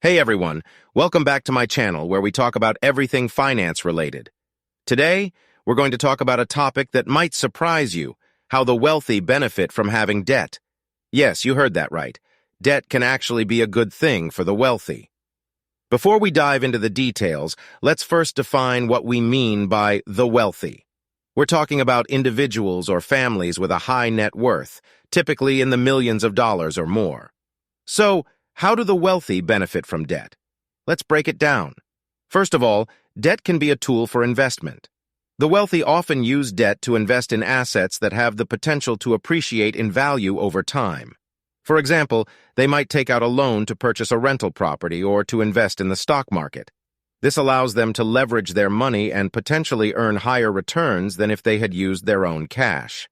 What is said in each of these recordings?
Hey everyone, welcome back to my channel where we talk about everything finance related. Today, we're going to talk about a topic that might surprise you, how the wealthy benefit from having debt. Yes, you heard that right. Debt can actually be a good thing for the wealthy. Before we dive into the details, let's first define what we mean by the wealthy. We're talking about individuals or families with a high net worth, typically in the millions of dollars or more. So, how do the wealthy benefit from debt? Let's break it down. First of all, debt can be a tool for investment. The wealthy often use debt to invest in assets that have the potential to appreciate in value over time. For example, they might take out a loan to purchase a rental property or to invest in the stock market. This allows them to leverage their money and potentially earn higher returns than if they had used their own cash.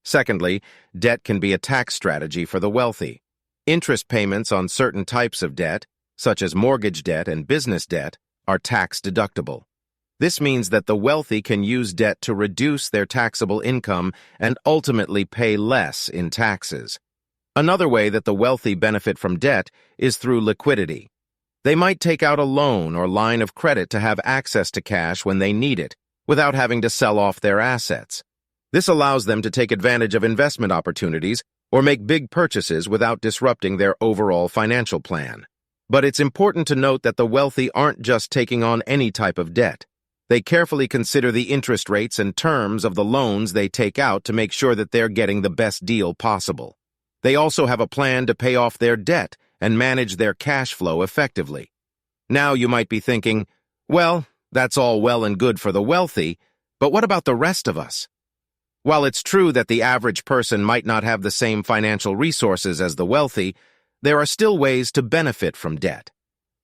Secondly, debt can be a tax strategy for the wealthy. Interest payments on certain types of debt, such as mortgage debt and business debt, are tax-deductible. This means that the wealthy can use debt to reduce their taxable income and ultimately pay less in taxes. Another way that the wealthy benefit from debt is through liquidity. They might take out a loan or line of credit to have access to cash when they need it, without having to sell off their assets. This allows them to take advantage of investment opportunities or make big purchases without disrupting their overall financial plan. But it's important to note that the wealthy aren't just taking on any type of debt. They carefully consider the interest rates and terms of the loans they take out to make sure that they're getting the best deal possible. They also have a plan to pay off their debt and manage their cash flow effectively. Now you might be thinking, well, that's all well and good for the wealthy, but what about the rest of us? While it's true that the average person might not have the same financial resources as the wealthy, there are still ways to benefit from debt.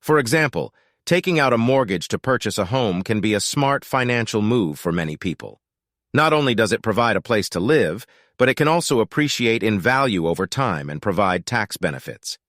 For example, taking out a mortgage to purchase a home can be a smart financial move for many people. Not only does it provide a place to live, but it can also appreciate in value over time and provide tax benefits.